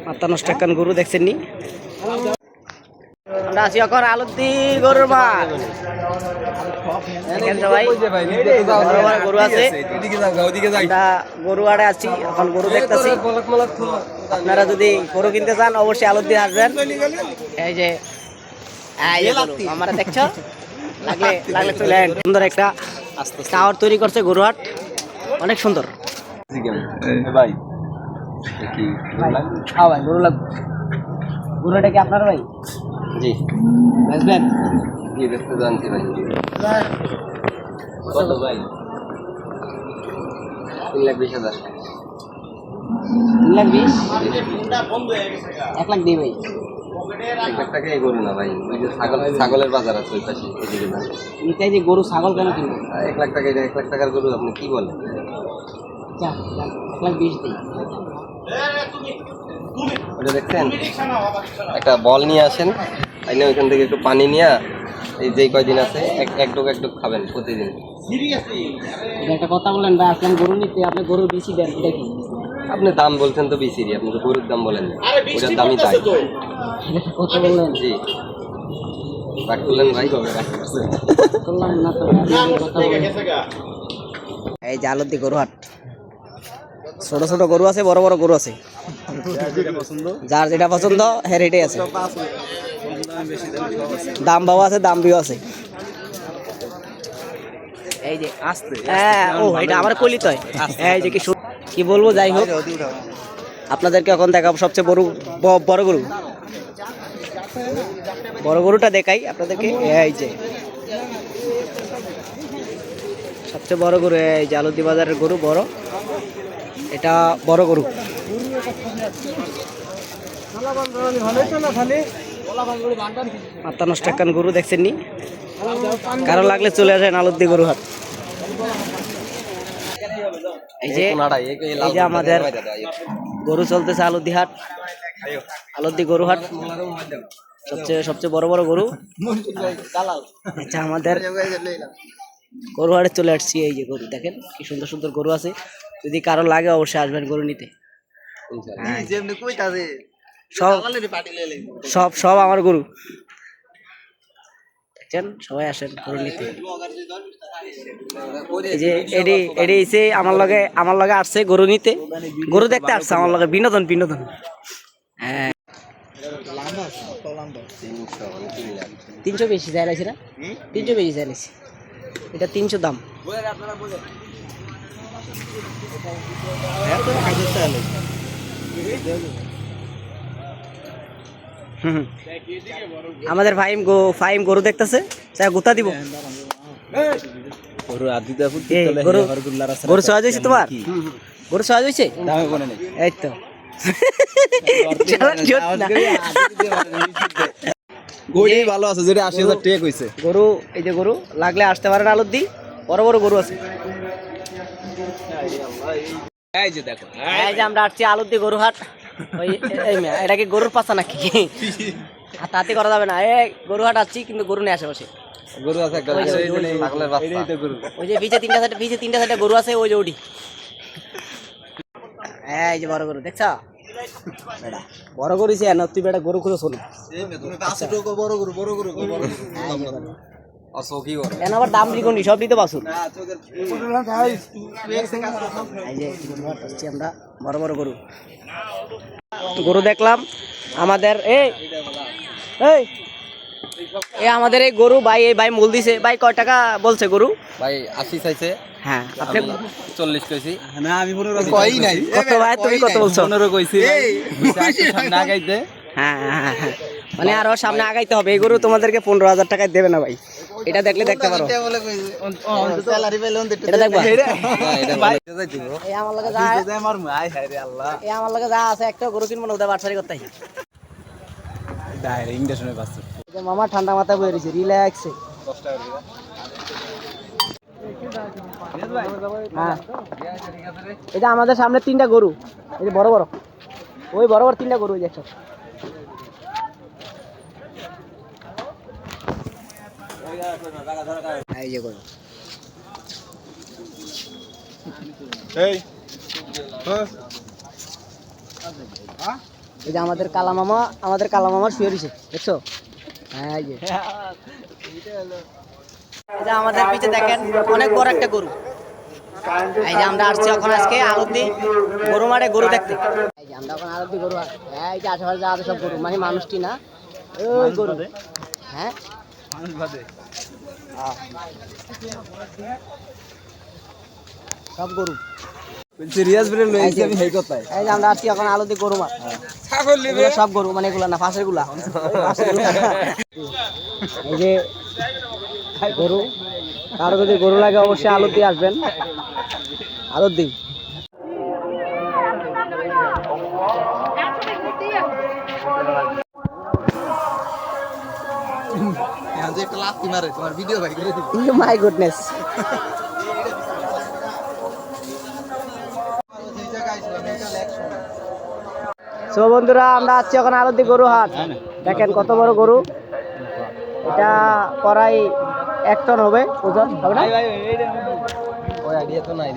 মাথা নষ্ট একখান গরু দেখছেন নি? আমরা আছি এখন আলুদ্দি গরুর মাঠ। গরু আছে, গরু আড়ে আছি এখন, গরু দেখতেছি। আপনারা যদি গরু কিনতে চান অবশ্যই আলুদ্দি আসবেন। এই যে আমরা দেখছো, লাগলে লাগলে চলে আসেন। সুন্দর একটা টাওয়ার তৈরি করছে গরুহাট, অনেক সুন্দর। ভাই গরু লাগবে, গরুটা কি আপনার ভাই? জি আসবেন, জি দেখতে জানছি ভাই। কত ভাই? 3,20,000। 3,20,000? 1 লাখ দিই ভাই। 1 লাখ টাকায় গরু না ভাই, ওই যে ছাগলের বাজার আছে ওই পাশে, এদিকে না। নিতাই যে গরু ছাগল কেন কিনবো? 1 লাখ টাকা, 1 লাখ টাকার গরু আপনি কি বলেন? 1,20,000 দিই। ওটা দেখছেন, একটা বল নিয়ে আসেন, আইনে ওইখান থেকে একটু পানি নিয়ে এই যে কয়দিন আছে এক ডোক খাবেন প্রতিদিন। একটা কথা বলেন ভাই, আসলাম গরু নিতে, আপনি গরুর বেশি দেন, এটা কি? আপনি দাম বলছেন তো বেশি, আপনি তো গরুর দাম বলেন, ওটার দামই তাই। কথা বললেন জি, রাগ করলেন ভাই? করলাম না তো। এই যে আলুদ্দি গরুহাট, ছোট ছোট গরু আছে, বড় বড় গরু আছে, যার যেটা পছন্দ হ্যাঁ রেটে আছে, দাম বাবা আছে, দাম বিও আছে। এই যে হ্যাঁ, ও এটা আমার কলিত হয়। এই যে কি বলবো, যাই হোক আপনাদেরকে এখন দেখাবো সবচেয়ে বড় গরু, বড় গরুটা দেখাই আপনাদেরকে। এই যে সবচেয়ে বড় গরু, এই যে আলুদ্দি বাজারের গরু বড়, এটা বড় গরু। মাথা নষ্ট একখান গরু দেখছেন নি? কারো লাগলে চলে আসেন আলুদ্দি গরুহাট। এই যে আমাদের গরু চলতেছে আলুদ্দি হাট, আলুদ্দি গরুহাট, সবচেয়ে বড় বড় গরু। আচ্ছা, আমাদের গরুহাটে চলে আসছি। এই যে গরু দেখেন, কি সুন্দর সুন্দর গরু আছে, যদি কারো লাগে অবশ্যই আসবেন গরু নিতে। সব আমার গরু দেখছেন, সবাই আসেন গরু নিতে। এই যে এডি এসে আমার লগে আসছে গরু নিতে, গরু দেখতে আসছে আমার লগে, বিনোদন। হ্যাঁ, 300 বেশি চাইছি না, 300 বেশি চাইছি, এটা 300 দাম। আমাদের ফাইম গরু দেখতেছে, গুতা দিব। গরু সহজ হয়েছে তোমার? গরু সহজ হয়েছে? এই তো ভালো আছে, যেটা 80,000 টাকা কইছে গরু। এই যে গরু লাগলে আসতে পারেন আলুদ্দি, বড় বড় গরু আছে। এই যে দেখো, এই যে আমরা আসছি আলুদ্দি গরুহাট। ওই এটা কি গরুর পাছা নাকি? তাতে করা যাবে না। এই গরুহাট আসছি, কিন্তু গরু নেই আশেপাশে। গরু আছে একটা, ওই যে পিছে তিনটা সাইডে গরু আছে, ওই যে ওটি। এই যে বড় গরু দেখছ, বড় গরু সে তুই বেটা গরু খুলে শোন, আবার দাম দিগুনি, সব দিতে বাসুন। আমরা বড় বড় গরু দেখলাম। আমাদের আমাদের এই গরু ভাই, এই ভাই মূল দিছে। ভাই কয় টাকা বলছে গরু? ভাই 80 চাইছে। হ্যাঁ, আপনি 40 কইছি না, আমি 15 কই নাই। কত ভাই, তুমি কত বলছো? 15 কইছি সামনে আগাইতে। হ্যাঁ, মানে আরো সামনে আগাইতে হবে। এই গরু তোমাদেরকে 15,000 টাকায় দেবে না ভাই, এটা দেখলে দেখতে পারো। এটা দেখবা, এই আমার লগে যা আছে, একটা গরু কিনবো না, ওটা বাটসারি করতে মামা। ঠান্ডা মাথা বয়ে রয়েছে, রিল্যাক্সে। হ্যাঁ, এটা আমাদের সামনে 3টা গরু, এই যে বড় বড়, ওই বড় বড় 3টা গরু দেখছো। এই যে গরু, এই যে আমাদের কালামামার শুয়ে রয়েছে, দেখছো? হ্যাঁ, এই যে আমাদের পিছে দেখেন অনেক বড় একটা গরু। এই যে আমরা আসছি এখন আজকে আলতি গরু মাঠে গরু দেখতে। এই যে আমরা এখন আলতি গরু, এই যে আশেপাশে যা আছে সব গরু, মানে মানুষটি না, ওই গরু। হ্যাঁ, মানুষ বাদে সব গরু। সিরিয়াস বলে লইছি আমি হেই কথাই। এই যে আমরা আসছি এখন আলতি গরু মাঠ। এগুলো সব গরু, মানে এগুলা না, পাশের গুলা। এই যে গরু, কারো যদি গরু লাগে অবশ্যই আলতি আসবেন, আলতি। My goodness. সো বন্ধুরা, আমরা আছি এখন আলতি গরু হাট। দেখেন কত বড় গরু, এটা প্রায় 1 টন হবে ওজন, হবে না? ওই আইডিয়া তো নাই।